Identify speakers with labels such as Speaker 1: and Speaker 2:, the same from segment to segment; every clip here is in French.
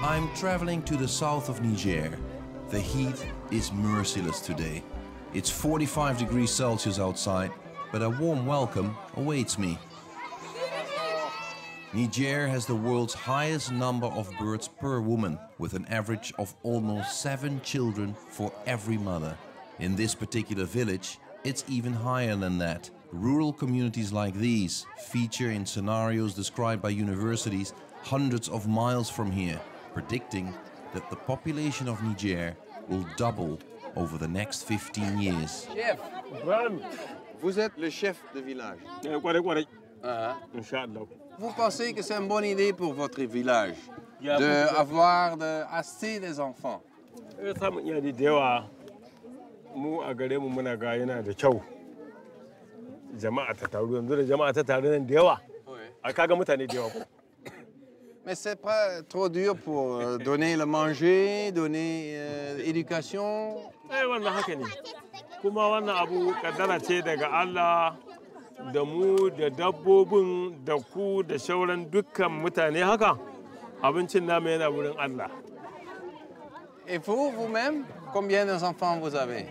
Speaker 1: I'm traveling to the south of Niger. The heat is merciless today. It's 45 degrees Celsius outside, but a warm welcome awaits me. Niger has the world's highest number of births per woman, with an average of almost 7 children for every mother. In this particular village, it's even higher than that. Rural communities like these feature in scenarios described by universities hundreds of miles from here, predicting that the population of Niger will double over the next 15 years.
Speaker 2: Chef, vous êtes le chef de village. Vous pensez que c'est une bonne idée pour votre village d'avoir assez des enfants? Mais c'est pas trop dur pour donner le manger, donner l'éducation.
Speaker 3: Da mu da dabbobin da ku da shauran dukkan mutane haka abincin namu yana wurin Allah.
Speaker 2: Et vous, vous-même, combien d'enfants vous avez?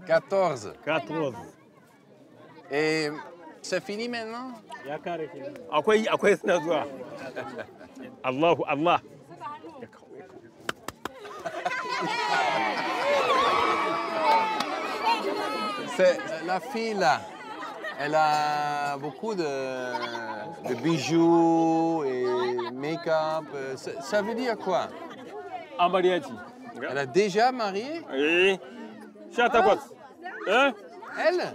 Speaker 2: 14.
Speaker 3: 14.
Speaker 2: Et c'est fini maintenant?
Speaker 3: Akwai suna zuwa. Allahu Allah.
Speaker 2: La fille là, elle a beaucoup de bijoux et make-up. Ça veut dire quoi? Elle a déjà marié?
Speaker 3: Oui. Hein?
Speaker 2: Elle?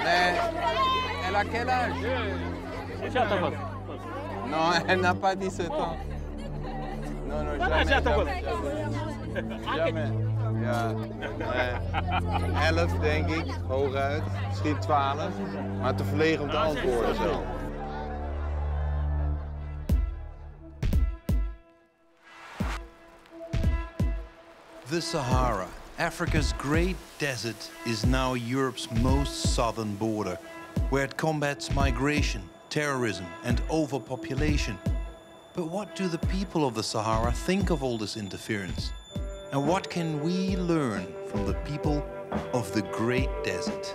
Speaker 2: Mais elle a quel âge? Non, elle n'a pas 17 ans. Non, jamais. Jamais. Ja, 11 denk ik, hooguit. Misschien 12. Maar te verlegen om te antwoorden zo.
Speaker 1: The Sahara, Africa's great desert, is now Europe's most southern border, where it combats migration, terrorism and overpopulation. But what do the people of the Sahara think of all this interference? And what can we learn from the people of the Great Desert?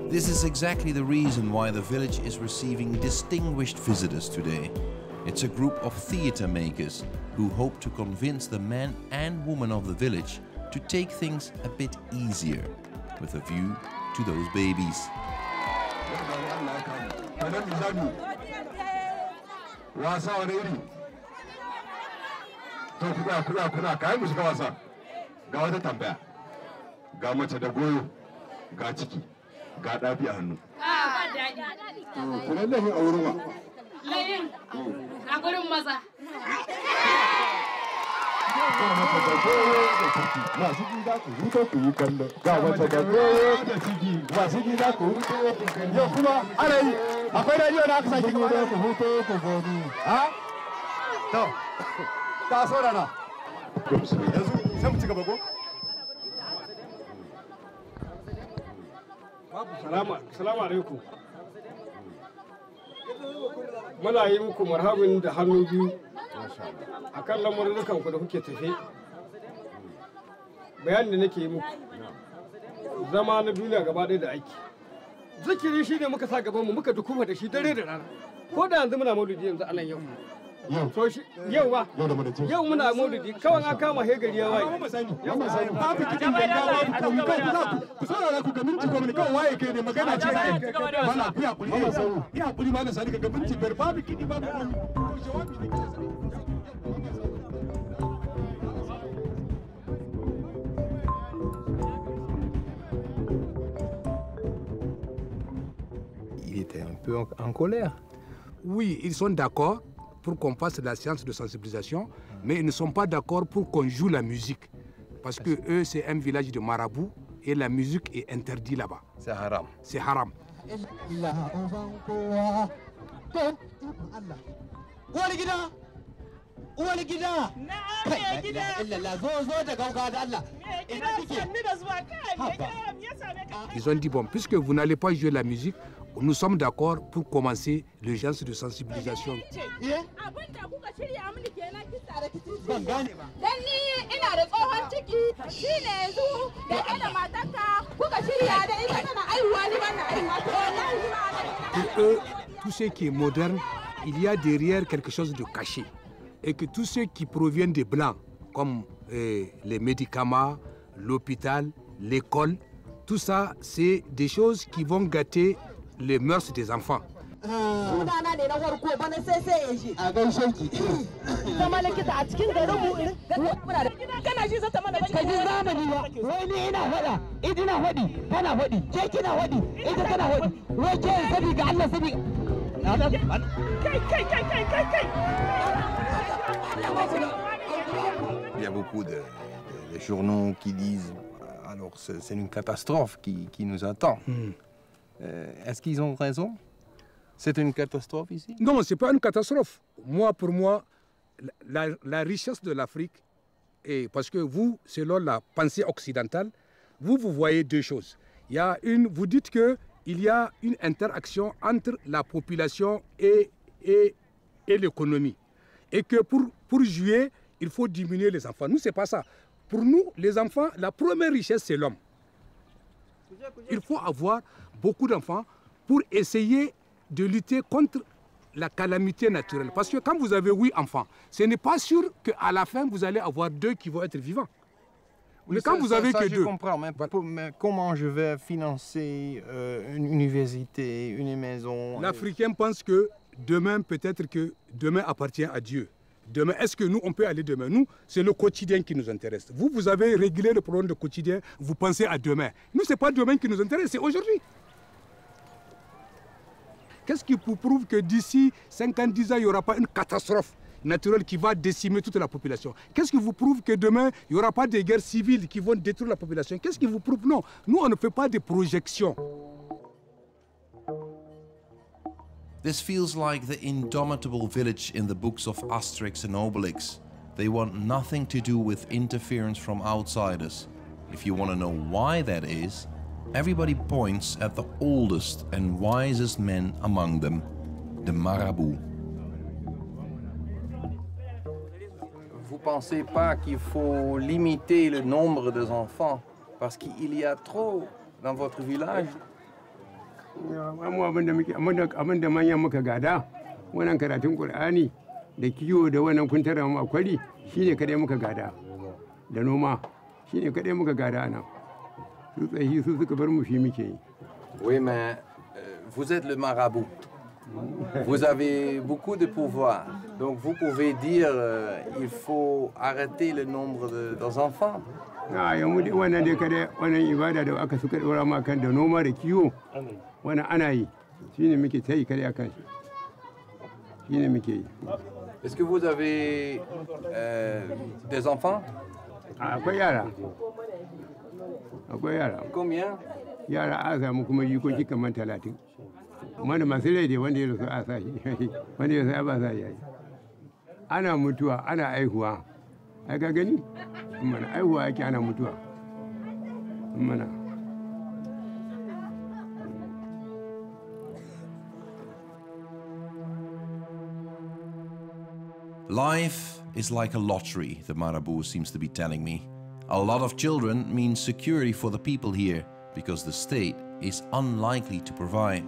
Speaker 1: This is exactly the reason why the village is receiving distinguished visitors today. It's a group of theater makers who hope to convince the men and women of the village to take things a bit easier, with a view to those babies.
Speaker 3: Salamu alaikum. Muna yi muku marhabin da hannu biyu a kan lamurrukan ku da kuke tafe. Bayanin da nake yi muku zama na duniya gaba ɗaya da aiki. Zikiri shi ne muka sa gaban mu muka dukuma da shi dare da rana. Ko da yanzu muna maulidi yanzu anan yau. So shi yau ba. Yau muna maulidi kawai an kama hegari ya waye. Babu kiɗin ganga babu komi kawai ku saurara ku ga minti gwamnati kawai waye kai ne magana ce kai. Mana ku hakuri ne sau. Ya hakuri mana sani ga minti biyar babu kiɗi babu komi. Jawabi ne ke sani.
Speaker 2: Il était un peu en colère.
Speaker 4: Oui, ils sont d'accord pour qu'on fasse la séance de sensibilisation, mais ils ne sont pas d'accord pour qu'on joue la musique. Parce que eux, c'est un village de marabouts et la musique est interdite là-bas.
Speaker 2: C'est haram.
Speaker 4: C'est haram.
Speaker 5: Uwar gida!
Speaker 4: Ils ont dit, bon, puisque vous n'allez pas jouer la musique, nous sommes d'accord pour commencer le genre de sensibilisation. Pour eux, tout ce qui est moderne, il y a derrière quelque chose de caché. Et que tout ce qui provient des Blancs, comme les médicaments, l'hôpital, l'école, tout ça, c'est des choses qui vont gâter les mœurs des enfants.
Speaker 2: Il y a beaucoup de journaux qui disent alors c'est une catastrophe qui nous attend. Est-ce qu'ils ont raison? C'est une catastrophe ici?
Speaker 4: Non, ce n'est pas une catastrophe. Pour moi, la richesse de l'Afrique, parce que vous, selon la pensée occidentale, vous voyez deux choses. Vous dites qu'il y a une interaction entre la population et l'économie. Et que pour jouer, il faut diminuer les enfants. Nous, ce n'est pas ça. Pour nous, les enfants, la première richesse, c'est l'homme. Il faut avoir beaucoup d'enfants pour essayer de lutter contre la calamité naturelle. Parce que quand vous avez 8 enfants, ce n'est pas sûr qu'à la fin, vous allez avoir 2 qui vont être vivants.
Speaker 2: Oui,
Speaker 4: mais quand vous avez que 2...
Speaker 2: Je comprends, mais comment je vais financer une université, une maison?
Speaker 4: L'Africain pense que demain, peut-être que demain appartient à Dieu. Demain, est-ce que nous, on peut aller demain? Nous, c'est le quotidien qui nous intéresse. Vous avez réglé le problème du quotidien, vous pensez à demain. Nous, ce n'est pas demain qui nous intéresse, c'est aujourd'hui. Qu'est-ce qui vous prouve que d'ici 50-10 ans, il n'y aura pas une catastrophe naturelle qui va décimer toute la population? Qu'est-ce qui vous prouve que demain, il n'y aura pas de guerres civiles qui vont détruire la population? Qu'est-ce qui vous prouve? Non, nous, on ne fait pas de projections.
Speaker 1: This feels like the indomitable village in the books of Asterix and Obelix. They want nothing to do with interference from outsiders. If you want to know why that is, everybody points at the oldest and wisest men among them, the marabouts.
Speaker 2: Vous ne pensez pas qu'il faut limiter le nombre des enfants parce qu'il y a trop dans votre village?
Speaker 3: Abin da manyan muka gada, wannan karatun Qur'ani da kiwo da wannan kuntarar makwari shine kadai muka gada. Da noma shine kadai muka gada nan. Su tsayi su suka bar mu shi muke yi.
Speaker 2: Oui, mais vous êtes le marabout. Vous avez beaucoup de pouvoir. Donc vous pouvez dire il faut arrêter le nombre d'enfants.
Speaker 3: Yanzu dai wannan dai kadai wannan ibada da aka suka dora ma kan da noma da kiwo. Wannan ana yi shine muke tayi kadai akan shi. Shine muke yi.
Speaker 2: Est-ce que vous avez des enfants?
Speaker 3: Akwai yara. Akwai yara.
Speaker 2: Combien?
Speaker 3: Yara a samu kuma jikoki kamar 30. Mana masu rai dai wanda ya rasu a sa shi, wanda ya sa ba sa yayi. Ana mutuwa, ana aihuwa. Ai ka gani? Mana aihuwa yake ana mutuwa. Mana.
Speaker 1: Life is like a lottery, the Marabout seems to be telling me. A lot of children means security for the people here, because the state is unlikely to provide.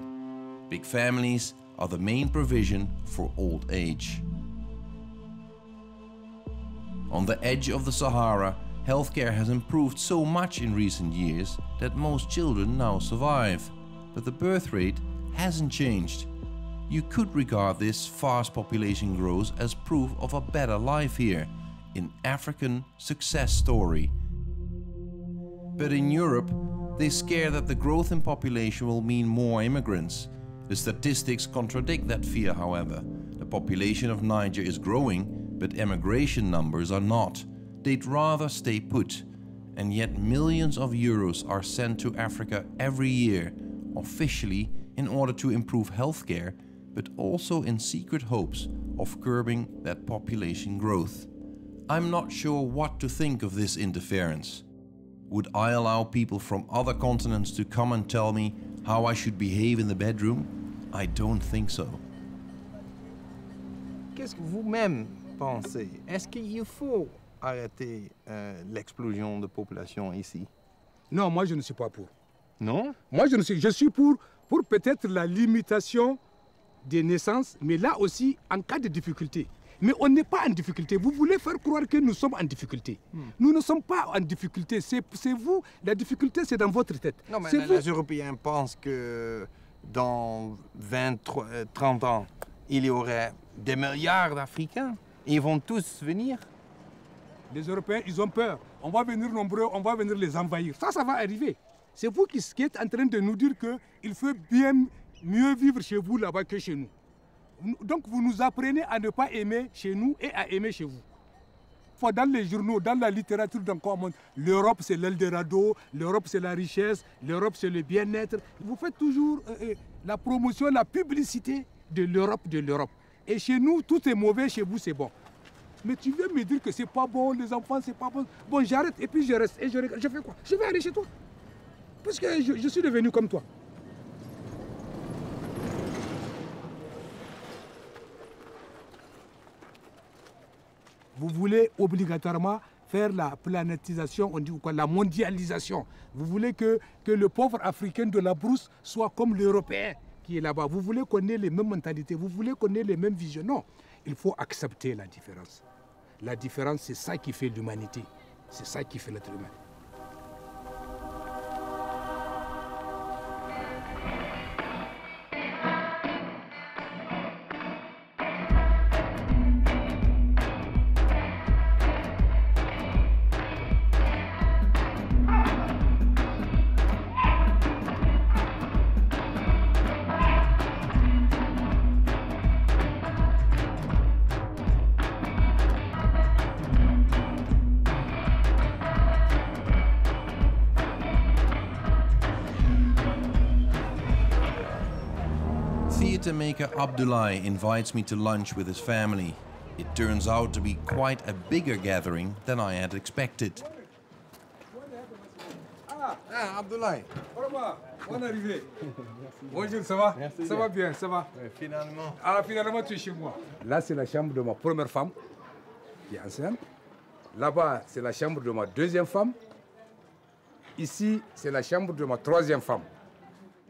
Speaker 1: Big families are the main provision for old age. On the edge of the Sahara, healthcare has improved so much in recent years that most children now survive. But the birth rate hasn't changed. You could regard this fast population growth as proof of a better life here, an African success story. But in Europe, they scare that the growth in population will mean more immigrants. The statistics contradict that fear, however. The population of Niger is growing, but emigration numbers are not. They'd rather stay put. And yet millions of euros are sent to Africa every year, officially in order to improve healthcare, but also in secret hopes of curbing that population growth. I'm not sure what to think of this interference. Would I allow people from other continents to come and tell me how I should behave in the bedroom? I don't think so.
Speaker 2: Qu'est-ce que vous-même pensez? Est-ce qu'il faut arrêter l'explosion de population ici?
Speaker 4: Non, moi je ne suis pas pour.
Speaker 2: Non?
Speaker 4: Moi je suis pour peut-être la limitation des naissances, mais là aussi en cas de difficulté. Mais on n'est pas en difficulté. Vous voulez faire croire que nous sommes en difficulté. Nous ne sommes pas en difficulté. C'est vous, la difficulté c'est dans votre tête.
Speaker 2: Non, mais
Speaker 4: C'est vous.
Speaker 2: les Européens pensent que dans 20, 30 ans, il y aurait des milliards d'Africains. Ils vont tous venir.
Speaker 4: Les Européens, ils ont peur. On va venir nombreux, on va venir les envahir. Ça va arriver. C'est vous qui êtes en train de nous dire qu'il faut bien mieux vivre chez vous là-bas que chez nous. Donc vous nous apprenez à ne pas aimer chez nous et à aimer chez vous. Dans les journaux, dans la littérature, dans quoi on montre, l'Europe c'est l'Eldorado, l'Europe c'est la richesse, l'Europe c'est le bien-être. Vous faites toujours la promotion, la publicité de l'Europe, Et chez nous, tout est mauvais, chez vous c'est bon. Mais tu viens me dire que c'est pas bon, les enfants c'est pas bon. Bon, j'arrête et puis je reste. Et je fais quoi? Je vais aller chez toi. Parce que je suis devenu comme toi. Vous voulez obligatoirement faire la planétisation, on dit quoi, la mondialisation. Vous voulez que le pauvre Africain de la brousse soit comme l'Européen qui est là-bas. Vous voulez qu'on ait les mêmes mentalités, vous voulez qu'on ait les mêmes visions. Non, il faut accepter la différence. La différence, c'est ça qui fait l'humanité. C'est ça qui fait l'être humain.
Speaker 1: Theatre maker Abdoulaye invites me to lunch with his family. It turns out to be quite a bigger gathering than I had expected.
Speaker 2: Ah, Abdoulaye.
Speaker 4: Au revoir, bonne arrivée. Bonjour, ça va?
Speaker 2: Merci
Speaker 4: Ça va bien, ça va?
Speaker 2: Finalement.
Speaker 4: Ah, finalement, tu es chez moi. Là, c'est la chambre de ma première femme, qui est enceinte. Là-bas, c'est la chambre de ma deuxième femme. Ici, c'est la chambre de ma troisième femme.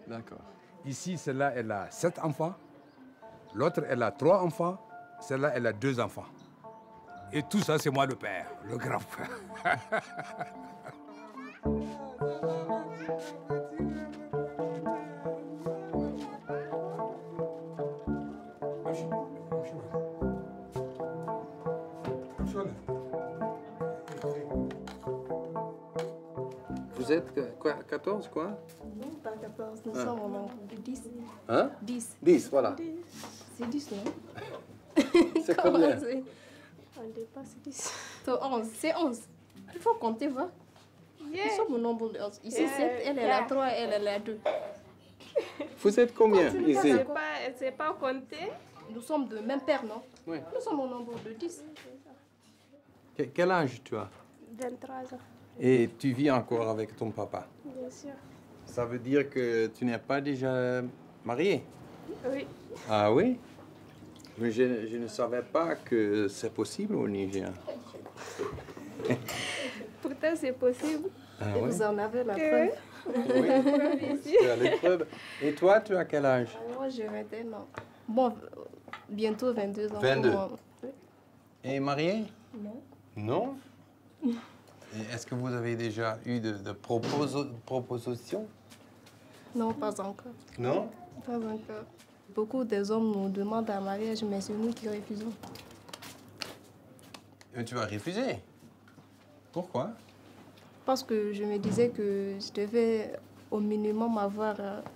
Speaker 2: D'accord.
Speaker 4: Ici, celle-là, elle a 7 enfants. L'autre, elle a 3 enfants. Celle-là, elle a 2 enfants. Et tout ça, c'est moi le père, le grand frère.
Speaker 2: Vous êtes quoi, 14 quoi?
Speaker 5: Non, pas 14, nous sommes au nombre de 10.
Speaker 2: Hein?
Speaker 5: 10.
Speaker 2: 10, voilà.
Speaker 5: C'est 10, non?
Speaker 2: C'est combien?
Speaker 5: On dépasse 10. C'est 11. C'est 11. Il faut compter, va. Nous sommes au nombre de 11. Ici, 7, elle est la 3, elle est la 2.
Speaker 2: Vous êtes combien ici?
Speaker 5: Elle ne sait pas compter. Nous sommes de même père, non?
Speaker 2: Oui.
Speaker 5: Nous sommes au nombre de 10.
Speaker 2: Quel âge tu as?
Speaker 5: 23 ans,
Speaker 2: Et tu vis encore avec ton papa?
Speaker 5: bien sûr.
Speaker 2: Ça veut dire que tu n'es pas déjà marié?
Speaker 5: Oui.
Speaker 2: Ah oui? Mais je ne savais pas que c'est possible au Niger.
Speaker 5: Pourtant, c'est possible.
Speaker 2: Ah
Speaker 5: Et
Speaker 2: oui?
Speaker 5: vous en avez la preuve.
Speaker 2: Oui. Tu as l'épreuve. Et toi, tu as quel âge?
Speaker 5: Moi, j'ai 21 ans. Bon, bientôt 22 ans.
Speaker 2: 22.
Speaker 5: Moi. Oui.
Speaker 2: Et marié?
Speaker 5: Non.
Speaker 2: Non? Et est-ce que vous avez déjà eu de propositions?
Speaker 5: Non, pas encore.
Speaker 2: Non?
Speaker 5: Pas encore. Beaucoup des hommes nous demandent un mariage, mais c'est nous qui refusons.
Speaker 2: Et tu as refusé? Pourquoi?
Speaker 5: Parce que je me disais que je devais au minimum avoir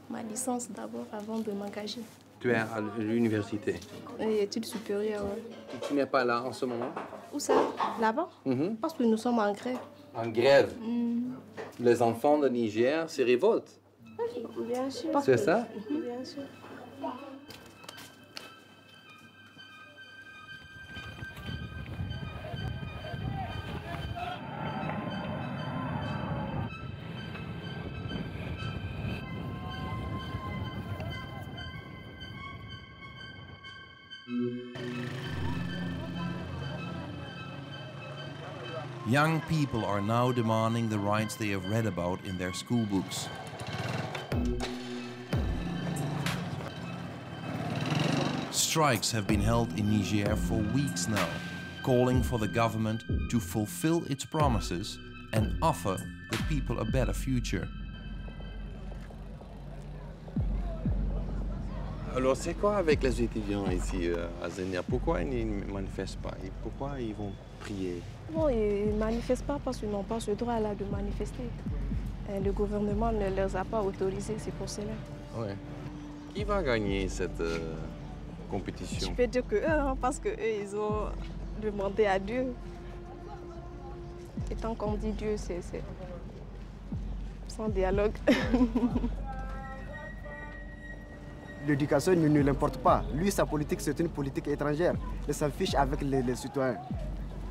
Speaker 5: ma licence d'abord avant de m'engager.
Speaker 2: Tu es à l'université.
Speaker 5: Et études supérieures, ouais.
Speaker 2: Tu n'es pas là en ce moment?
Speaker 5: Où ça? Là-bas? Parce que nous sommes en grève.
Speaker 2: En grève. Les enfants de Niger se révoltent.
Speaker 5: Bien sûr.
Speaker 2: C'est ça?
Speaker 5: Bien sûr.
Speaker 1: Young people are now demanding the rights they have read about in their school books. Strikes have been held in Niger for weeks now, calling for the government to fulfill its promises and offer the people a better future.
Speaker 2: Alors c'est quoi avec les étudiants ici à Zenia? Pourquoi ils ne manifestent pas? Et pourquoi ils vont prier?
Speaker 5: Bon, ils ne manifestent pas parce qu'ils n'ont pas ce droit-là de manifester. Et le gouvernement ne les a pas autorisés, c'est pour cela.
Speaker 2: Ouais. Qui va gagner cette compétition?
Speaker 5: Je peux dire que eux, parce qu'eux, ils ont demandé à Dieu. Et tant qu'on dit Dieu, c'est sans dialogue.
Speaker 6: L'éducation ne l'importe pas. Lui, sa politique, c'est une politique étrangère. Il s'en fiche avec les citoyens.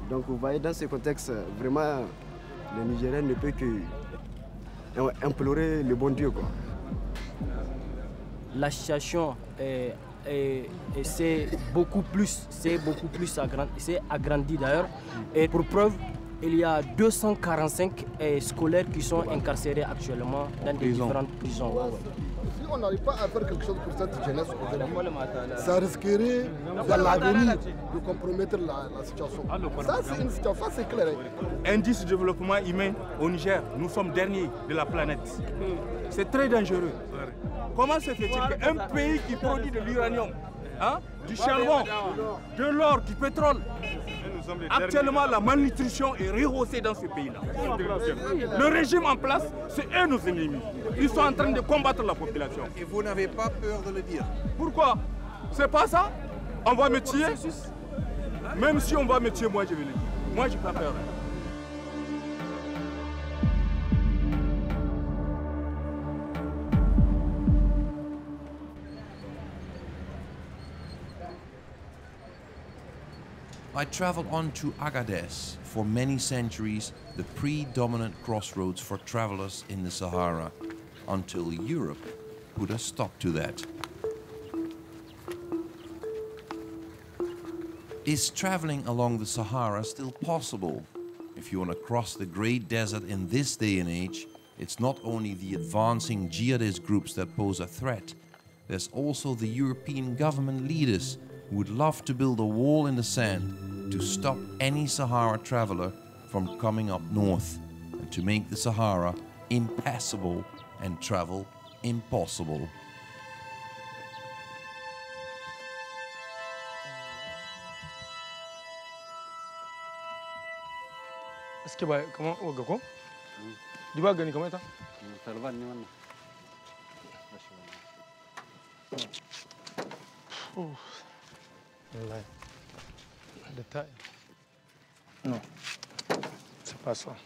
Speaker 6: Donc, vous voyez, dans ce contexte, vraiment, le Nigérien ne peut que implorer le bon Dieu, quoi.
Speaker 7: La situation c'est beaucoup plus agrandi d'ailleurs. Et pour preuve, il y a 245 scolaires qui sont incarcérés actuellement dans des différentes prisons.
Speaker 8: Si on n'arrive pas à faire quelque chose pour cette jeunesse aujourd'hui, ça risquerait dans l'avenir de compromettre la situation. Ça, c'est une situation, c'est clair.
Speaker 9: Indice de développement humain au Niger, nous sommes derniers de la planète. C'est très dangereux. Comment se fait-il qu'un pays qui produit de l'uranium, du charbon, de l'or, du pétrole, actuellement la malnutrition est rehaussée dans ce pays-là. Le régime en place, c'est eux nos ennemis. Ils sont en train de combattre la population.
Speaker 2: Et vous n'avez pas peur de le dire?
Speaker 9: Pourquoi? C'est pas ça? On va me tuer? Même si on va me tuer, moi je vais le dire. Moi je n'ai pas peur.
Speaker 1: I traveled on to Agadez, for many centuries the predominant crossroads for travelers in the Sahara, until Europe put a stop to that. Is traveling along the Sahara still possible? If you want to cross the Great Desert in this day and age, it's not only the advancing jihadist groups that pose a threat, there's also the European government leaders who would love to build a wall in the sand to stop any Sahara traveler from coming up north and to make the Sahara impassable and travel impossible.
Speaker 3: Est-ce que comment on gagne? Tu vas gagner combien de temps? Non, c'est pas ça.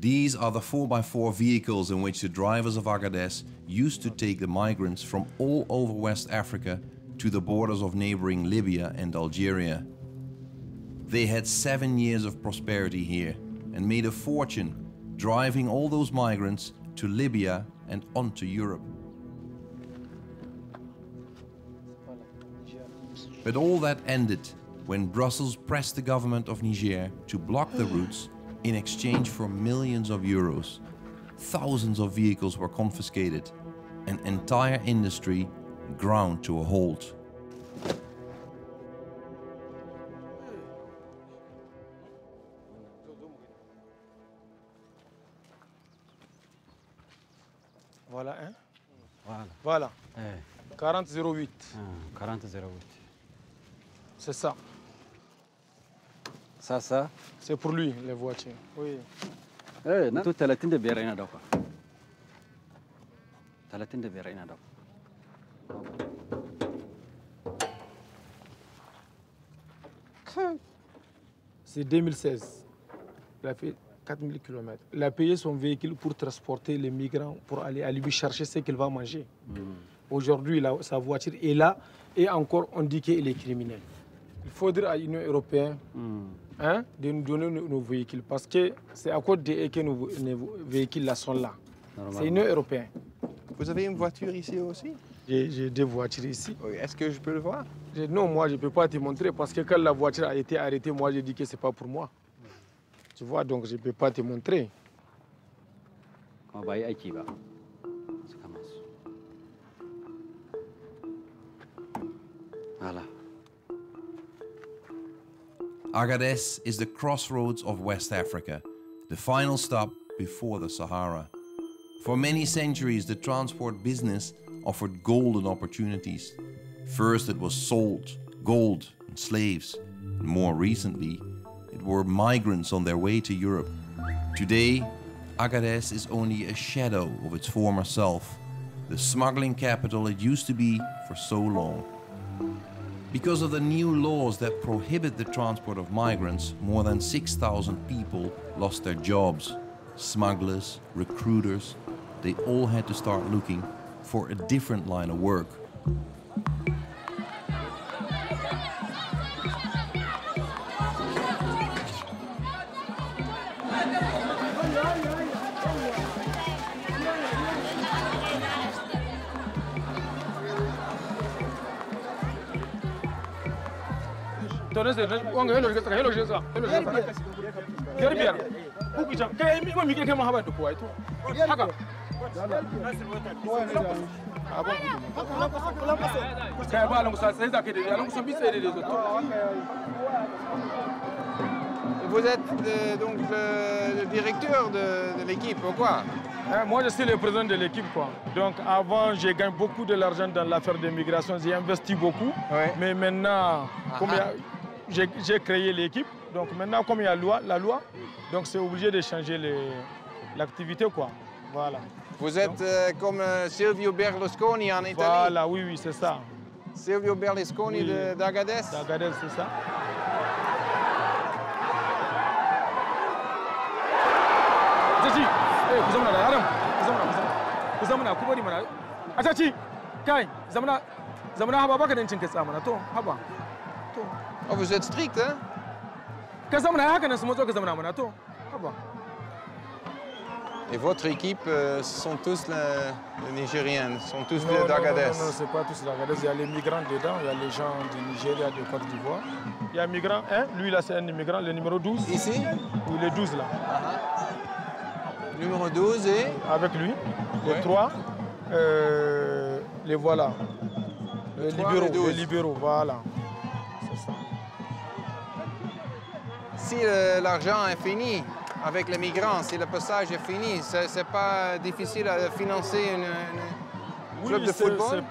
Speaker 1: These are the 4x4 vehicles in which the drivers of Agadez used to take the migrants from all over West Africa to the borders of neighboring Libya and Algeria. They had 7 years of prosperity here and made a fortune driving all those migrants to Libya and onto Europe. But all that ended when Brussels pressed the government of Niger to block the routes in exchange for millions of euros. Thousands of vehicles were confiscated, an entire industry ground to a halt.
Speaker 3: Voilà, hein? Voilà. 40,08.
Speaker 10: 40,08.
Speaker 3: C'est ça.
Speaker 10: Ça.
Speaker 3: C'est pour lui, les voitures. Oui.
Speaker 10: Tout 35 ina dauka. 35 ina dauka.
Speaker 3: C'est 2016. Il a fait 4000 km. Il a payé son véhicule pour transporter les migrants, pour aller à lui chercher ce qu'il va manger. Aujourd'hui, sa voiture est là et encore on dit qu'il est criminel. Il faudrait à l'Union européenne de nous donner nos véhicules parce que c'est à cause de que nos véhicules là sont là. C'est l'Union européenne.
Speaker 2: Vous avez une voiture ici aussi?
Speaker 3: J'ai 2 voitures ici.
Speaker 2: Oui. Est-ce que je peux le voir?
Speaker 3: Non, moi je ne peux pas te montrer parce que quand la voiture a été arrêtée, moi j'ai dit que ce n'est pas pour moi. Tu vois, donc je ne peux pas te montrer.
Speaker 10: Comment va y va? Ça commence. Voilà.
Speaker 1: Agadez is the crossroads of West Africa, the final stop before the Sahara. For many centuries, the transport business offered golden opportunities. First it was salt, gold and slaves. And more recently, it were migrants on their way to Europe. Today, Agadez is only a shadow of its former self, the smuggling capital it used to be for so long. Because of the new laws that prohibit the transport of migrants, more than 6,000 people lost their jobs. Smugglers, recruiters, they all had to start looking for a different line of work.
Speaker 2: Vous êtes donc le directeur de l'équipe, ou quoi?
Speaker 3: Moi, je suis le président de l'équipe, quoi. Donc, avant, j'ai gagné beaucoup de l'argent dans l'affaire de migration. J'ai investi beaucoup. Ouais. Mais maintenant, comme j'ai créé l'équipe, donc maintenant, comme il y a la loi, donc c'est obligé de changer l'activité, quoi. Voilà.
Speaker 2: Vous êtes comme Silvio Berlusconi en Italie?
Speaker 3: Voilà, oui, oui, c'est ça.
Speaker 2: Silvio Berlusconi d'Agadez?
Speaker 3: D'Agadez, c'est ça.
Speaker 2: Oh, vous êtes strict, hein? Et votre équipe sont tous les Nigériens, sont tous d'Agadez?
Speaker 3: Non, c'est pas tous d'Agadez. Il y a les migrants dedans, il y a les gens du Nigeria, de Côte d'Ivoire. Il y a un migrant, lui là c'est un immigrant, le numéro 12.
Speaker 2: Ici?
Speaker 3: Oui, le 12 là.
Speaker 2: Numéro 12 et?
Speaker 3: Avec lui. Les 3, les voilà. Les libéraux, voilà. C'est ça.
Speaker 2: Si l'argent est fini avec les migrants, si le passage est fini, c'est pas difficile à financer une club de football?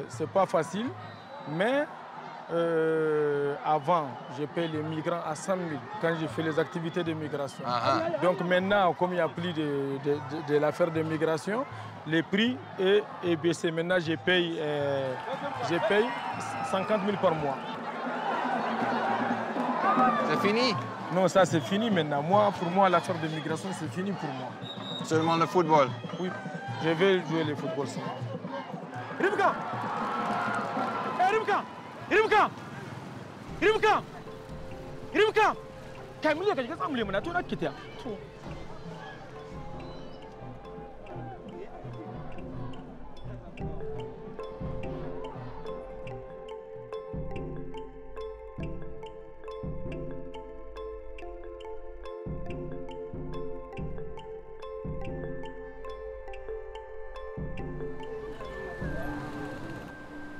Speaker 3: C'est pas facile, mais avant, je paye les migrants à 100 000 quand je fais les activités de migration. Donc maintenant, comme il n'y a plus de l'affaire de migration, le prix est baissé. Maintenant, je paye 50 000 par mois.
Speaker 2: C'est fini?
Speaker 3: Non, ça c'est fini maintenant. Pour moi, l'affaire de migration, c'est fini pour moi.
Speaker 2: Seulement le football?
Speaker 3: Oui, je vais jouer le football seulement. Rimka! Rimka! Rimka! Rimka! Rimka! Kamila, ka ga samu lemuna to na kitiya. To.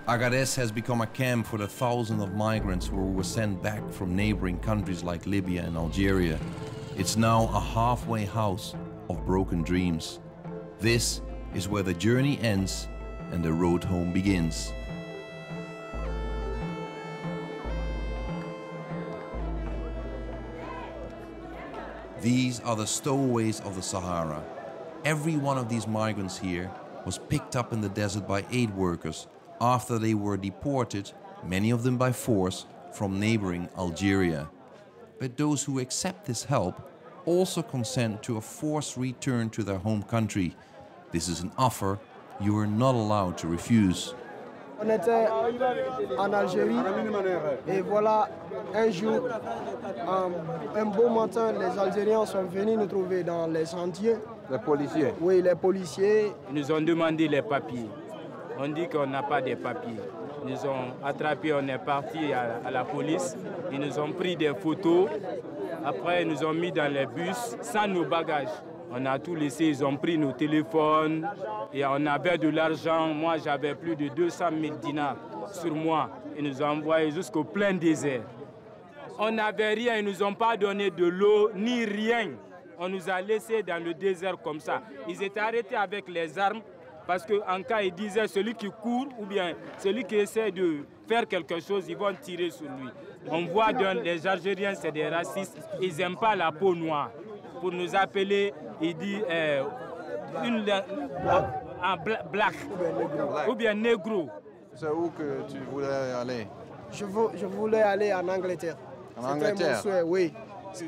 Speaker 1: Agadez has become a camp for the thousands of migrants who were sent back from neighboring countries like Libya and Algeria. It's now a halfway house of broken dreams. This is where the journey ends and the road home begins. These are the stowaways of the Sahara. Every one of these migrants here was picked up in the desert by aid workers after they were deported, many of them by force, from neighboring Algeria. But those who accept this help also consent to a forced return to their home country. This is an offer you are not allowed to refuse.
Speaker 11: On était en Algérie et voilà, un jour, un beau matin, les Algériens sont venus nous trouver dans les sentiers.
Speaker 2: Les policiers?
Speaker 11: Oui, les policiers.
Speaker 12: Ils nous ont demandé les papiers. On dit qu'on n'a pas de papiers. Ils nous ont attrapés, on est parti à la police. Ils nous ont pris des photos Après, ils nous ont mis dans les bus sans nos bagages. On a tout laissé, ils ont pris nos téléphones et on avait de l'argent. Moi, j'avais plus de 200 000 dinars sur moi. Ils nous ont envoyés jusqu'au plein désert. On n'avait rien, ils ne nous ont pas donné de l'eau ni rien. On nous a laissés dans le désert comme ça. Ils étaient arrêtés avec les armes parce qu'en cas, ils disaient celui qui court ou bien celui qui essaie de faire quelque chose, ils vont tirer sur lui. On voit les Algériens, c'est des racistes, ils n'aiment pas la peau noire. Pour nous appeler, il dit black ou bien négro.
Speaker 2: C'est où que tu voulais aller?
Speaker 11: Je voulais aller en Angleterre.
Speaker 2: En Angleterre?
Speaker 11: Mon souhait, oui.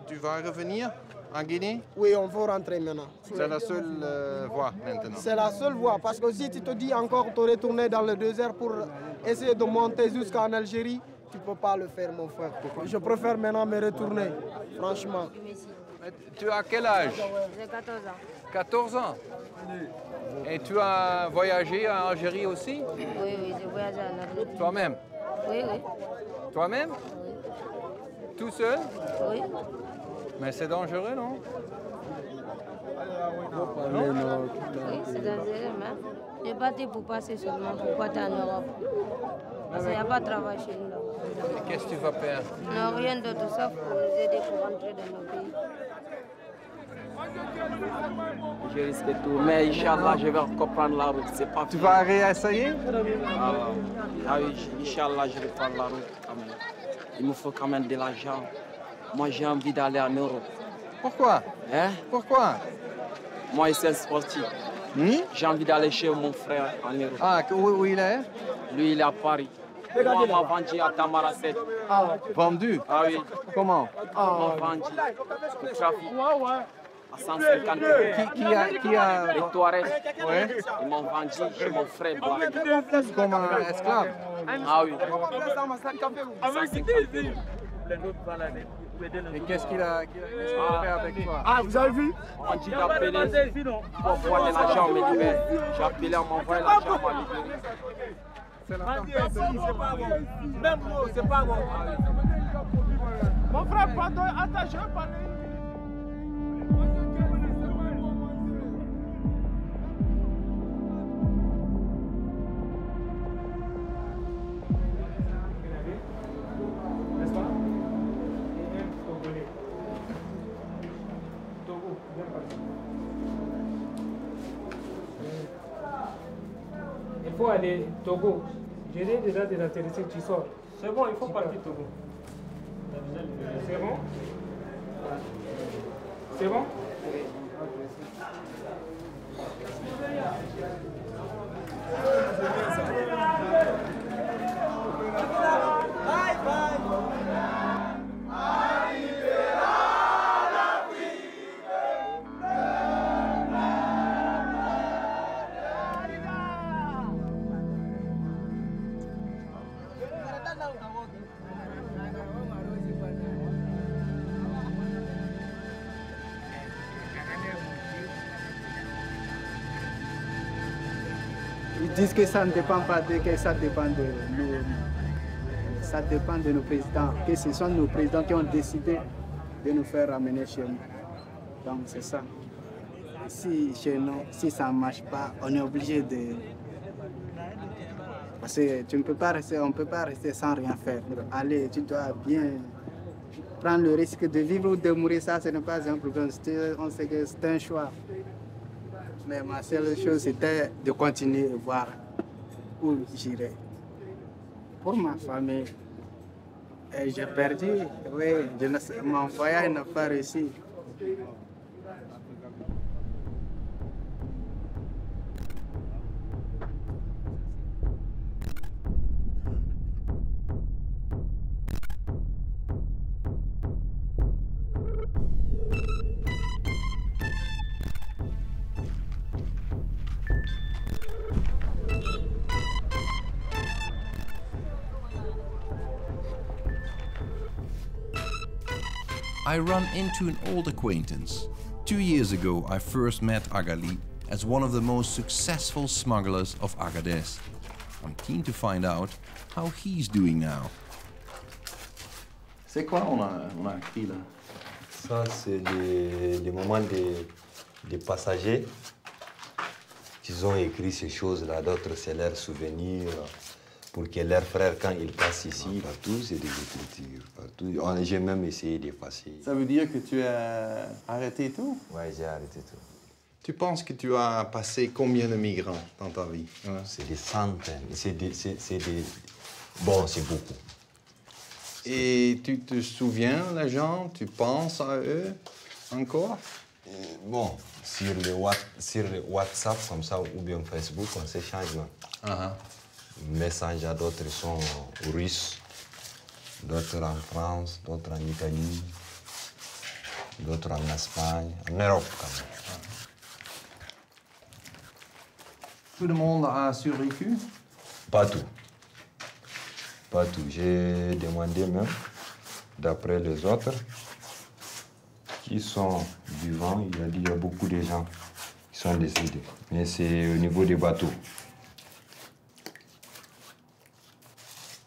Speaker 2: Tu vas revenir en Guinée?
Speaker 11: Oui, on va rentrer maintenant.
Speaker 2: C'est la seule voie maintenant?
Speaker 11: C'est la seule voie, parce que si tu te dis encore te retourner dans le désert pour essayer de monter jusqu'en Algérie, tu ne peux pas le faire, mon frère. Je préfère maintenant me retourner, franchement.
Speaker 2: Tu as quel âge?
Speaker 13: J'ai 14 ans.
Speaker 2: 14 ans? Et tu as voyagé en Algérie aussi?
Speaker 13: Oui, j'ai voyagé en Algérie.
Speaker 2: Toi-même?
Speaker 13: Oui.
Speaker 2: Toi-même?
Speaker 13: Oui.
Speaker 2: Tout seul?
Speaker 13: Oui.
Speaker 2: Mais c'est dangereux, non?
Speaker 13: Oui, c'est dangereux, mais j'ai parti pour passer seulement pour partir en Europe. Parce qu'il n'y a pas de travail chez nous là.
Speaker 2: Et qu'est-ce que tu vas faire?
Speaker 13: Non, rien d'autre, sauf pour nous aider pour rentrer dans nos pays.
Speaker 14: Je risque tout, mais Inch'Allah, je vais reprendre la route. C'est pas.
Speaker 2: Tu vas réessayer?
Speaker 14: Ah oui, Inch'Allah, je vais prendre la route quand même. Il me faut quand même de l'argent. Moi, j'ai envie d'aller en Europe.
Speaker 2: Pourquoi?
Speaker 14: Hein?
Speaker 2: Pourquoi?
Speaker 14: Moi, je suis un sportif. J'ai envie d'aller chez mon frère en Europe.
Speaker 2: Ah, où il est?
Speaker 14: Lui, il est à Paris. Moi, on m'a vendu à Tamaracet.
Speaker 2: Vendu?
Speaker 14: Ah oui.
Speaker 2: Comment?
Speaker 14: On m'a vendu au trafic. À 150 euros.
Speaker 2: Qui a...
Speaker 14: Les Touaregs.
Speaker 2: Ouais.
Speaker 14: Ils m'ont vendu chez mon frère blanc.
Speaker 2: Comme un esclave?
Speaker 14: Ah oui. 150 euros.
Speaker 2: Et qu'est-ce qu'il a fait avec toi?
Speaker 14: Ah, vous avez vu? On dit d'appeler pour voir de l'argent, mais libère. J'ai appelé, on m'a envoyé l'argent, on m'a libéré.
Speaker 9: C'est pas bon. Même nous, c'est pas bon. Mon frère, pardon, attends, je vais parler.
Speaker 3: Il faut aller Togo. J'ai déjà des intéressés, tu sors. C'est bon, il faut partir Togo. C'est bon? C'est bon?
Speaker 15: Ils disent que ça ne dépend pas d'eux, que ça dépend de nous. Ça dépend de nos présidents, que ce sont nos présidents qui ont décidé de nous faire ramener chez nous. Donc c'est ça. Si chez nous, si ça ne marche pas, on est obligé de... Parce que tu ne peux pas rester, on ne peut pas rester sans rien faire. Allez, tu dois bien prendre le risque de vivre ou de mourir, ça ce n'est pas un problème. On sait que c'est un choix. Mais ma seule chose, c'était de continuer et voir où j'irai. Pour ma famille, j'ai perdu, oui, mon voyage n'a pas réussi.
Speaker 1: I run into an old acquaintance. 2 years ago, I first met Agali as one of the most successful smugglers of Agadez. I'm keen to find out how he's doing now.
Speaker 2: C'est quoi on a écrit là?
Speaker 16: Ça, c'est les moments des passagers qui ont écrit ces choses-là. D'autres, c'est leurs souvenirs. Pour que leurs frères, quand ils passent ici, partout, c'est des écritures. Partout. J'ai même essayé d'effacer.
Speaker 2: Ça veut dire que tu as arrêté tout?
Speaker 16: Oui, j'ai arrêté tout.
Speaker 2: Tu penses que tu as passé combien de migrants dans ta vie?
Speaker 16: C'est des centaines. Bon, c'est beaucoup.
Speaker 2: Et tu te souviens, les gens, tu penses à eux encore?
Speaker 16: Bon, sur le WhatsApp, comme ça, ou bien Facebook, on s'échange. Messages à d'autres sont russes, d'autres en France, d'autres en Italie, d'autres en Espagne, en Europe quand même.
Speaker 2: Tout le monde a survécu?
Speaker 16: Pas tout. Pas tout. J'ai demandé même, d'après les autres, qui sont vivants, il a dit qu'il y a beaucoup de gens qui sont décédés. Mais c'est au niveau des bateaux.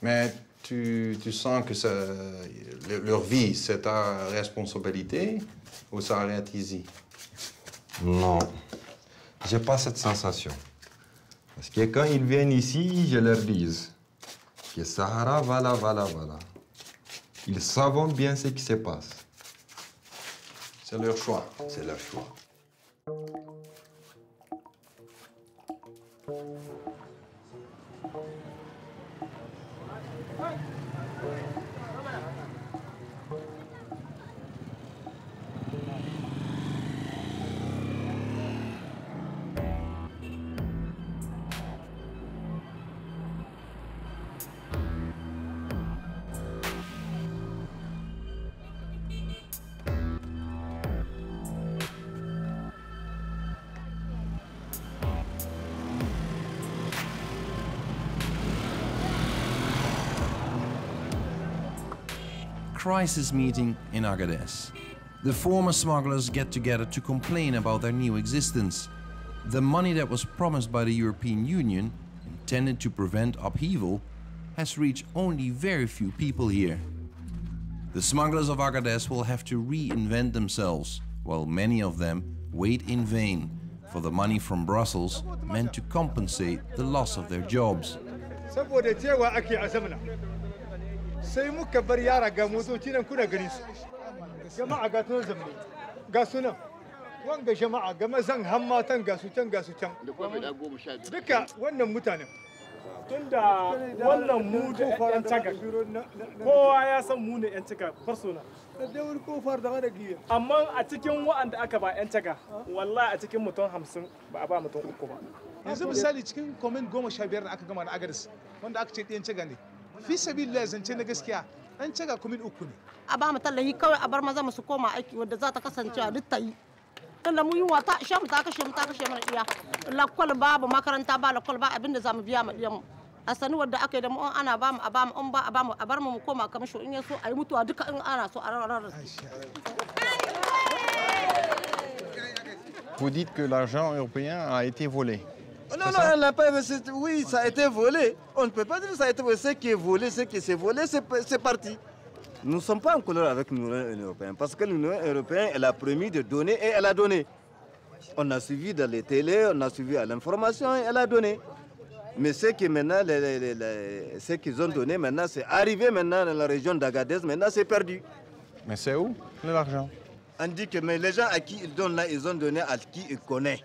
Speaker 2: Mais tu sens que leur vie, c'est ta responsabilité ou ça arrête ici?
Speaker 16: Non, j'ai pas cette sensation. Parce que quand ils viennent ici, je leur dis que Sahara, voilà. Ils savent bien ce qui se passe.
Speaker 2: C'est leur choix.
Speaker 16: C'est leur choix.
Speaker 1: Crisis meeting in Agadez. The former smugglers get together to complain about their new existence. The money that was promised by the European Union, intended to prevent upheaval, has reached only very few people here. The smugglers of Agadez will have to reinvent themselves, while many of them wait in vain for the money from Brussels meant to compensate the loss of their jobs.
Speaker 17: sai muka bar yara ga motoci nan kuna gani su jama'a ga tunan zamani ga sunan wanga jama'a ga mazan hammatan ga su can duka wannan mutanen
Speaker 18: tunda wannan mu da yan taga kowa ya san mu ne yan taga farsona amma a cikin wa'anda aka ba yan taga wallahi a cikin mutum 50 ba a ba mutum 3 ba
Speaker 19: yanzu misali cikin comment 15 da aka gama na Agadez wanda aka ce yan taga ne fi sabilillah zance na gaskiya an caga kumin 3 ne
Speaker 20: a ba mu tallahi kawai a bar maza su koma aiki wanda za ta kasance duk ta yi tunda mu yi wata sha mu ta kashe mana iya lakwal babu makaranta ba lakwal ba abinda za mu biya mu diyan mu a sani wanda aka yi da mu ana ba mu a ba mu in ba a ba mu a bar mu koma kamar shi in ya so a yi mutuwa duka in ana so a rarrar.
Speaker 2: Vous dites que l'argent européen a été volé.
Speaker 21: Non, elle n'a pas. Oui, ça a été volé. On ne peut pas dire que ça a été volé. Ce qui est volé, c'est parti. Nous ne sommes pas en couleur avec l'Union européenne parce que l'Union européenne, elle a promis de donner et elle a donné. On a suivi dans les télés, on a suivi à l'information et elle a donné. Mais ce qui maintenant, ce qu'ils ont donné maintenant, c'est arrivé maintenant dans la région d'Agadez, maintenant c'est perdu.
Speaker 2: Mais c'est où l'argent?
Speaker 21: On dit que mais les gens à qui ils donnent là, ils ont donné à qui ils connaissent.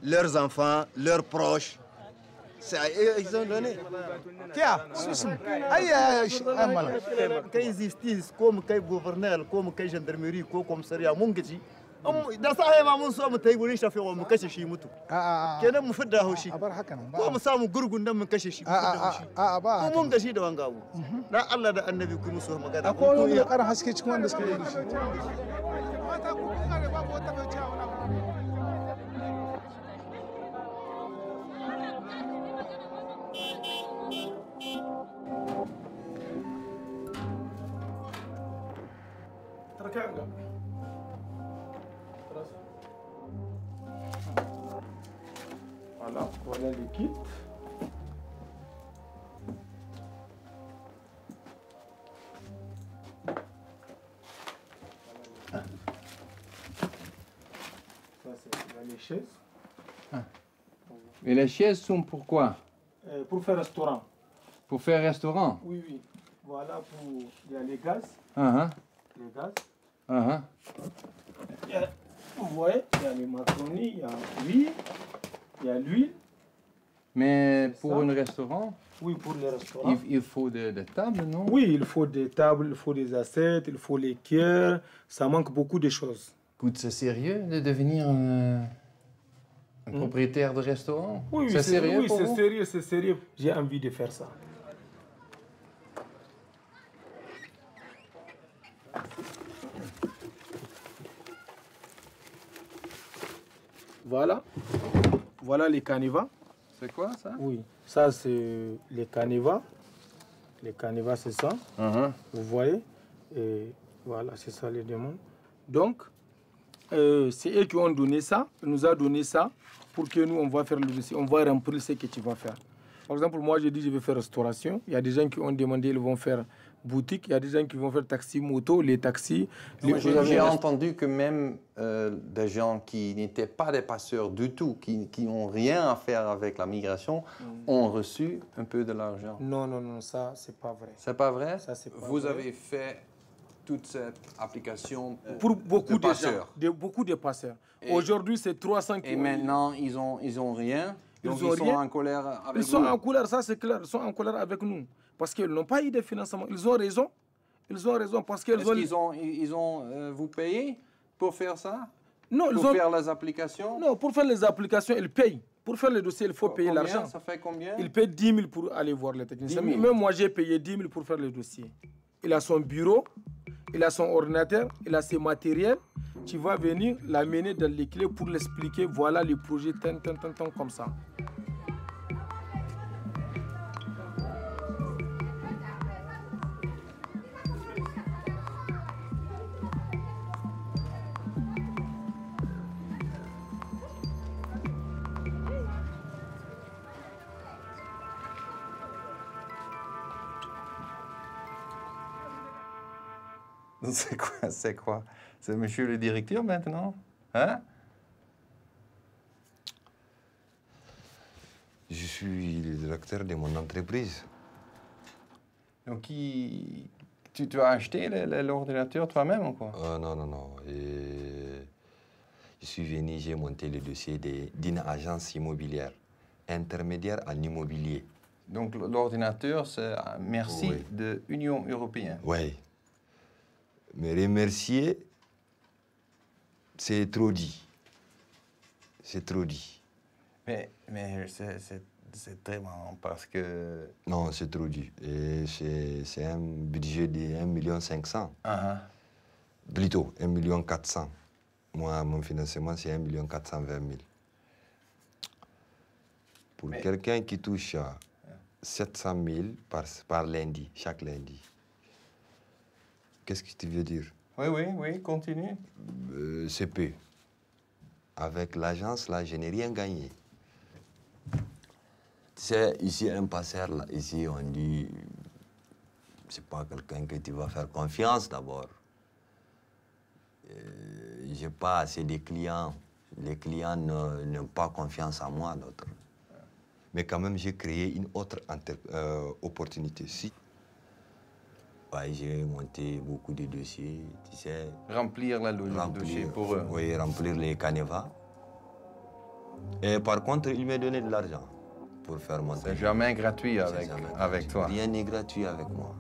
Speaker 21: Leurs enfants, leurs proches. C'est à eux qu'ils ont donné.
Speaker 19: Tiens,
Speaker 21: Quelle justice, comme quel gouverneur, comme quelle gendarmerie, comme commissariat, mon gars. Da sahi ma mun so mu tayi gurin shafe wa mu kashe shi mutu kenan mu fidda haushi ko mu samu gurgun dan mu kashe shi ba mun gashi da wanga abu dan Allah da annabi ku musu magana
Speaker 19: akwai wani da karan haske cikin wanda suka yi shi
Speaker 18: Voilà le kit. c'est les chaises.
Speaker 2: Et les chaises sont pour quoi?
Speaker 18: Pour faire restaurant.
Speaker 2: Pour faire restaurant?
Speaker 18: Oui, oui. Voilà, pour... il y a les gaz. Les gaz. Vous voyez, il y a les macaronis, il y a l'huile.
Speaker 2: Mais pour un restaurant?
Speaker 18: Oui, pour les restaurants.
Speaker 2: Il faut des tables, non?
Speaker 18: Oui, il faut des tables, il faut des assiettes, il faut les cuillères. Ça manque beaucoup de choses.
Speaker 2: Écoute, c'est sérieux de devenir un propriétaire de restaurant?
Speaker 18: Oui,
Speaker 2: c'est sérieux.
Speaker 18: Oui, c'est sérieux, c'est sérieux. J'ai envie de faire ça. Voilà. Voilà les canevas.
Speaker 2: C'est quoi ça?
Speaker 18: Oui, ça c'est les canevas. Les canevas, c'est ça. Vous voyez? Et voilà, c'est ça les demandes. Donc, c'est eux qui ont donné ça. Ils nous ont donné ça pour que nous, on va faire le dossier. On va remplir ce que tu vas faire. Par exemple, moi, j'ai dit je vais faire restauration. Il y a des gens qui ont demandé, ils vont faire boutique. Il y a des gens qui vont faire taxi, moto, les taxis.
Speaker 1: J'ai entendu que même des gens qui n'étaient pas des passeurs du tout, qui n'ont rien à faire avec la migration, ont reçu un peu de l'argent.
Speaker 18: Non, non, non, ça, c'est pas vrai.
Speaker 1: C'est pas vrai?
Speaker 18: Ça, c'est pas
Speaker 1: Vous
Speaker 18: vrai.
Speaker 1: avez fait toute cette application
Speaker 18: pour beaucoup de
Speaker 1: passeurs.
Speaker 18: Beaucoup de passeurs. Aujourd'hui, c'est 300 qui
Speaker 1: Et maintenant, ils ont rien. Donc ils sont en colère avec nous.
Speaker 18: Ils sont en colère, ça c'est clair. Ils sont en colère avec nous. Parce qu'ils n'ont pas eu de financement. Ils ont raison. Ils ont raison parce qu'ils
Speaker 1: ils ont vous payé pour faire ça?
Speaker 18: Non,
Speaker 1: pour faire les applications?
Speaker 18: Non, pour faire les applications, ils payent. Pour faire le dossier, il faut payer l'argent.
Speaker 1: Ça fait combien?
Speaker 18: Il paye 10 000 pour aller voir les techniciens.
Speaker 1: 10 000.
Speaker 18: Même moi, j'ai payé 10 000 pour faire le dossier. Il a son bureau, il a son ordinateur, il a ses matériels. Tu vas venir l'amener dans les clés pour l'expliquer. Voilà le projet, comme ça.
Speaker 1: C'est quoi? C'est monsieur le directeur maintenant? Hein?
Speaker 16: Je suis le directeur de mon entreprise.
Speaker 1: Donc, tu as acheté l'ordinateur toi-même ou quoi?
Speaker 16: Non, non, non. Je suis venu, j'ai monté le dossier d'une agence immobilière, intermédiaire en immobilier.
Speaker 1: Donc, l'ordinateur, c'est merci de l'Union européenne?
Speaker 16: Oui. Mais remercier, c'est trop dit. C'est trop dit.
Speaker 1: Mais c'est très marrant parce que...
Speaker 16: Non, c'est trop dit. Et c'est un budget de 1,5 million. Plutôt, 1,4 million. Moi, mon financement, c'est 1,420 000. Pour quelqu'un qui touche 700 000 par lundi, chaque lundi. Qu'est-ce que tu veux dire?
Speaker 1: Oui, continue.
Speaker 16: C'est peu. Avec l'agence, là, je n'ai rien gagné. Tu sais, ici, un passeur, là, ici, on dit, c'est pas quelqu'un que tu vas faire confiance d'abord. J'ai pas assez de clients. Les clients n'ont pas confiance en moi, d'autres. Mais quand même, j'ai créé une autre opportunité. Si. Ouais, j'ai monté beaucoup de dossiers, tu sais.
Speaker 1: Remplir le dossier pour eux.
Speaker 16: Oui, remplir les canevas. Et par contre, il m'a donné de l'argent pour faire monter.
Speaker 1: C'est jamais gratuit avec toi.
Speaker 16: Rien n'est gratuit avec moi.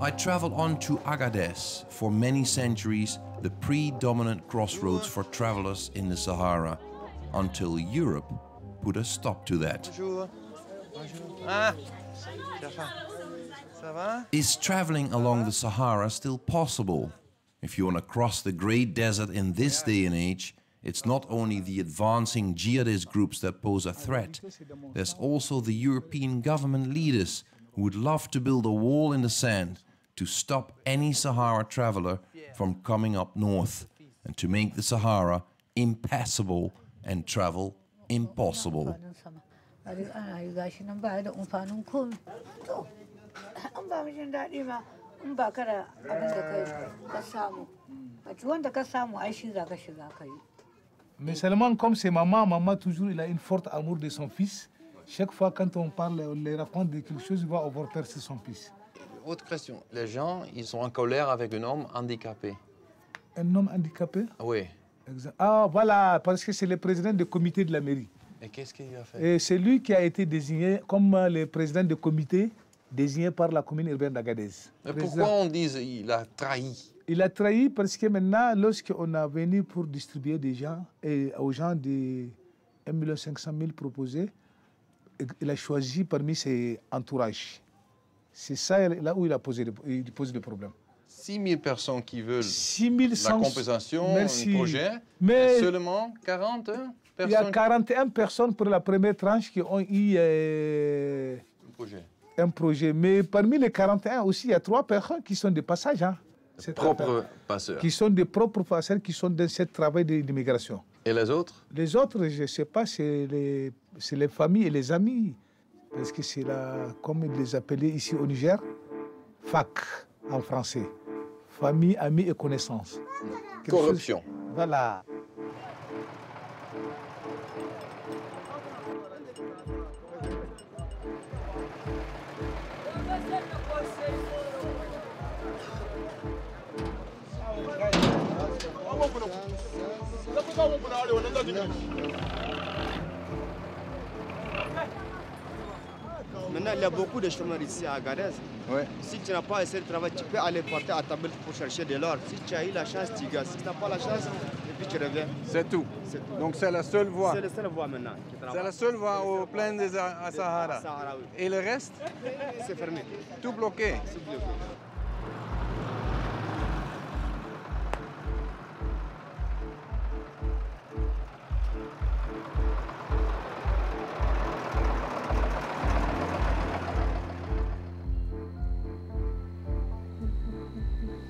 Speaker 1: I traveled on to Agadez, for many centuries the predominant crossroads for travelers in the Sahara, until Europe put a stop to that.
Speaker 2: Bonjour. Ah, ça va?
Speaker 1: Is traveling along the Sahara still possible? If you want to cross the Great Desert in this day and age, it's not only the advancing jihadist groups that pose a threat, there's also the European government leaders who would love to build a wall in the sand to stop any Sahara traveler from coming up north and to make the Sahara impassable and travel impossible.
Speaker 19: Mais seulement comme c'est maman toujours, il a une forte amour de son fils. Chaque fois quand on parle, on les raconte de quelque chose, il va avoir peur sur son fils.
Speaker 1: Autre question. Les gens, ils sont en colère avec un homme handicapé.
Speaker 19: Un homme handicapé?
Speaker 1: Oui.
Speaker 19: Ah voilà, parce que c'est le président du comité de la mairie.
Speaker 1: Et qu'est-ce qu'il a fait?
Speaker 19: Et c'est lui qui a été désigné comme le président du comité désigné par la commune urbaine d'Agadez.
Speaker 1: Mais pourquoi on dit qu'il a trahi?
Speaker 19: Il a trahi parce que maintenant, lorsqu'on a venu pour distribuer des gens, et aux gens de 1 500 000 proposés, il a choisi parmi ses entourages. C'est ça là où il pose le problème.
Speaker 1: 6 000 personnes qui veulent
Speaker 19: 6 100,
Speaker 1: la compensation,
Speaker 19: merci.
Speaker 1: Un projet,
Speaker 19: mais
Speaker 1: seulement 40 personnes.
Speaker 19: Il y a 41 personnes pour la première tranche qui ont eu un projet. Mais parmi les 41 aussi, il y a 3 personnes qui sont des passagers. Hein.
Speaker 1: Propres passeurs.
Speaker 19: Qui sont des propres passeurs qui sont dans ce travail d'immigration.
Speaker 1: Et les autres?
Speaker 19: Les autres, je ne sais pas, c'est les familles et les amis. Parce que c'est comme ils les appelaient ici au Niger, FAC en français. Famille, amis et connaissances.
Speaker 1: Corruption.
Speaker 19: Voilà.
Speaker 6: Maintenant, il y a beaucoup de chômeurs ici à Agadez.
Speaker 2: Ouais.
Speaker 6: Si tu n'as pas essayé de travailler, tu peux aller porter à ta belle pour chercher de l'or. Si tu as eu la chance, tu gagnes. Si tu n'as pas la chance, et puis tu reviens.
Speaker 2: C'est tout. Donc c'est la seule voie.
Speaker 6: C'est la seule voie maintenant.
Speaker 2: C'est la seule voie au plein des Sahara.
Speaker 6: Oui.
Speaker 2: Et le reste?
Speaker 6: C'est fermé.
Speaker 2: Tout bloqué.
Speaker 6: C'est bloqué.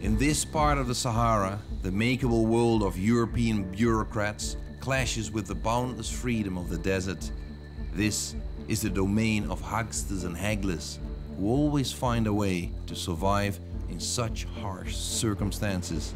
Speaker 1: In this part of the Sahara, the makeable world of European bureaucrats clashes with the boundless freedom of the desert. This is the domain of hucksters and hagglers, who always find a way to survive in such harsh circumstances.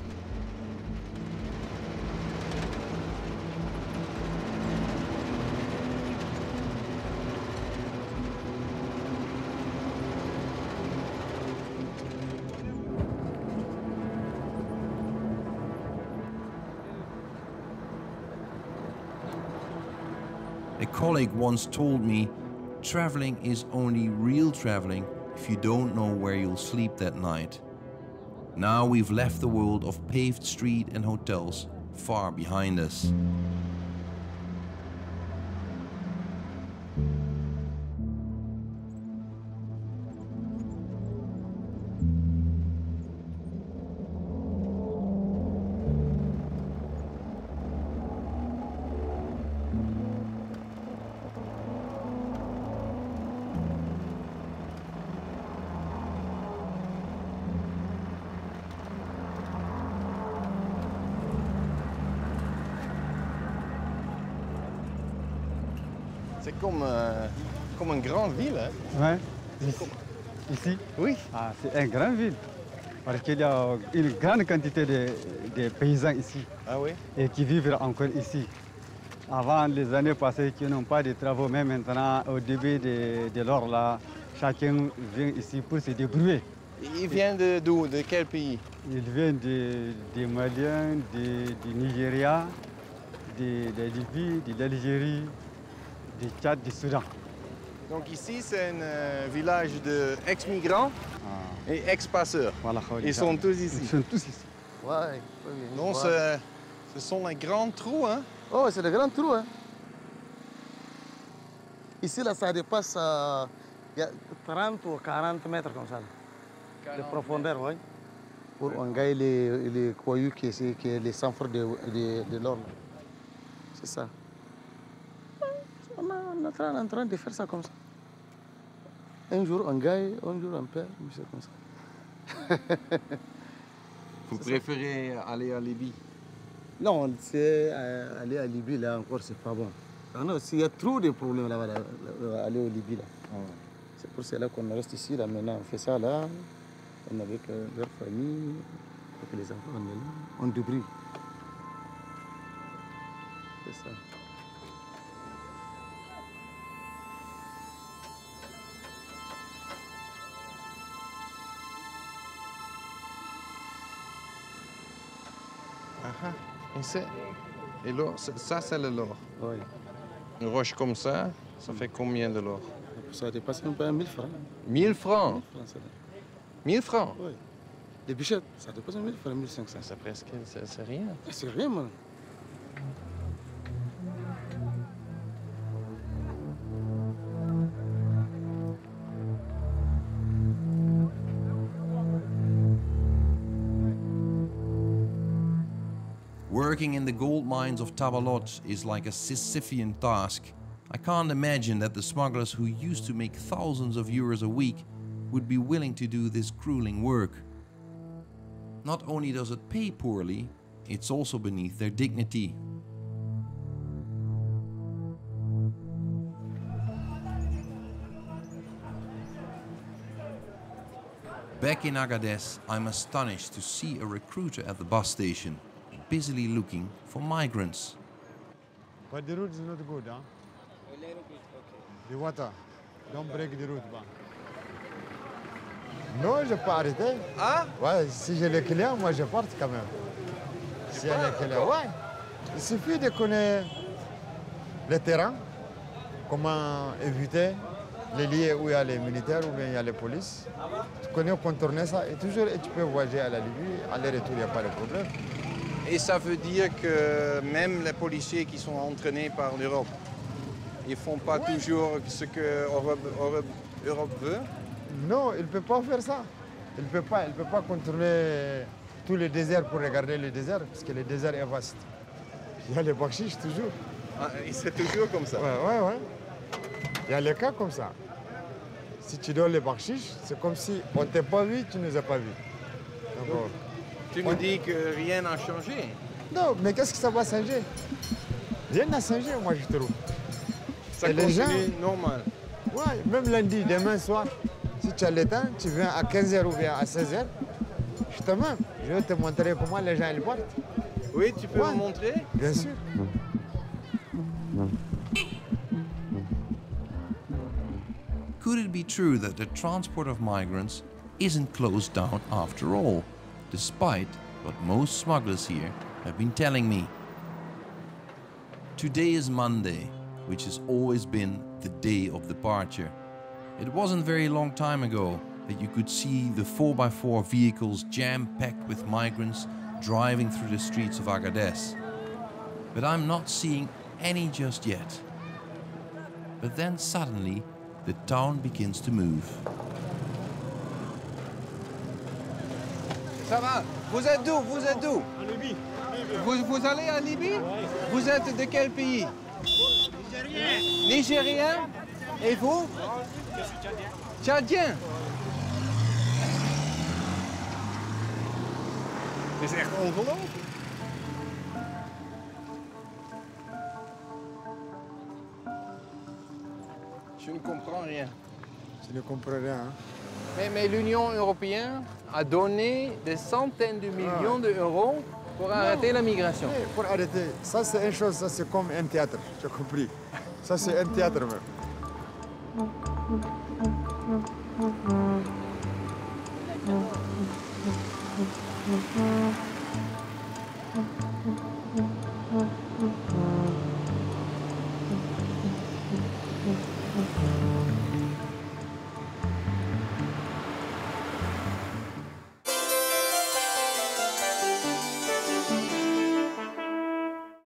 Speaker 1: A colleague once told me, traveling is only real traveling if you don't know where you'll sleep that night. Now we've left the world of paved street and hotels far behind us.
Speaker 2: C'est comme une grande ville.
Speaker 10: Hein? Ouais. Ici? Oui. Ah, c'est une grande ville. Parce qu'il y a une grande quantité de paysans ici.
Speaker 2: Ah oui?
Speaker 10: Et qui vivent encore ici. Avant les années passées, qui n'ont pas de travaux, mais maintenant, au début de l'or, là, chacun vient ici pour se débrouiller.
Speaker 2: Il vient d'où? De quel pays?
Speaker 10: Il vient des Maliens, du Nigeria, de la Libye, de l'Algérie, du Tchad, du Soudan.
Speaker 2: Donc ici, c'est un village d'ex-migrants et ex-passeurs.
Speaker 10: Voilà,
Speaker 2: ils sont tous ici.
Speaker 10: Ils sont tous ici.
Speaker 8: Ouais.
Speaker 2: Donc ce sont les grands trous, hein?
Speaker 8: Oh, c'est des grands trous, hein? Ici, là, ça dépasse 30 ou 40 mètres comme ça. De profondeur, oui. Pour un gars, les coyeux qui est les centres de l'or. C'est ça. On est en train de faire ça comme ça. Un jour un gars, un jour un père, c'est comme ça.
Speaker 2: Vous préférez aller à Libye?
Speaker 8: Non, c'est aller à Libye, là encore, c'est pas bon. Ah non, s'il y a trop de problèmes là-bas, aller au Libye, là. C'est pour cela qu'on reste ici, là, maintenant, on fait ça, là. On est avec leur famille, avec les enfants, on est là, on débrouille. C'est ça.
Speaker 2: Et l'or, ça c'est le l'or.
Speaker 8: Oui.
Speaker 2: Une roche comme ça fait combien de l'or?
Speaker 8: Ça dépasse même pas 1000 francs.
Speaker 2: 1000 francs? 1000 francs?
Speaker 8: Oui. Des bichettes, ça dépasse 1000 francs, 1500.
Speaker 2: C'est presque, c'est rien.
Speaker 8: C'est rien, man.
Speaker 1: Working in the gold mines of Tabalot is like a Sisyphean task. I can't imagine that the smugglers who used to make thousands of euros a week would be willing to do this grueling work. Not only does it pay poorly, it's also beneath their dignity. Back in Agadez, I'm astonished to see a recruiter at the bus station, busily looking for migrants.
Speaker 17: But the route is not good, huh? The water. Don't break the route, bah. Non, je peux arrêter. Ah? Ouais, si j'ai les clients, moi je porte quand même. Si j'ai les clients, ouais. Il suffit de connaître le terrain, comment éviter les lieux où il y a les militaires ou bien il y a les polices. Tu connais contourner ça et toujours tu peux voyager à la Libye, aller-retour, il n'y a pas de problème.
Speaker 2: Et ça veut dire que même les policiers qui sont entraînés par l'Europe, ils ne font pas toujours ce que l'Europe veut?
Speaker 17: Non, il ne peut pas faire ça. Il ne peut pas contourner tout le désert pour regarder le désert, parce que le désert est vaste. Il y a les bakchiches toujours.
Speaker 2: Ah, c'est toujours comme ça?
Speaker 17: Ouais. Il y a les cas comme ça. Si tu donnes les bakchiches, c'est comme si on ne t'a pas vu, tu ne nous as pas vu.
Speaker 2: Donc, tu nous dis que rien n'a changé?
Speaker 17: Non, mais qu'est-ce que ça va changer? Rien n'a changé, moi je trouve.
Speaker 2: Ça continue normal?
Speaker 17: Ouais, même lundi, demain soir, si tu as le temps, tu viens à 15h ou bien à 16h, justement, je vais te montrer comment les gens ils partent.
Speaker 2: Oui, tu peux me montrer?
Speaker 17: Bien sûr.
Speaker 1: Could it be true that the transport of migrants isn't closed down after all, despite what most smugglers here have been telling me? Today is Monday, which has always been the day of departure. It wasn't very long time ago that you could see the 4x4 vehicles jam-packed with migrants driving through the streets of Agadez. But I'm not seeing any just yet. But then suddenly, the town begins to move.
Speaker 2: Ça va? Vous êtes d'où? Vous êtes d'où? En Libye. Vous allez en Libye? Oui. Vous êtes de quel pays? Nigérien. Nigérien? Et vous? Je suis tchadien. Tchadien? Het is echt ongelooflijk. Je ne comprends rien.
Speaker 17: Je ne comprends rien. Hein?
Speaker 2: Mais l'Union européenne a donné des centaines de millions d'euros pour arrêter la migration.
Speaker 17: Oui, pour arrêter. Ça, c'est une chose, ça, c'est comme un théâtre, j'ai compris. Ça, c'est un théâtre même.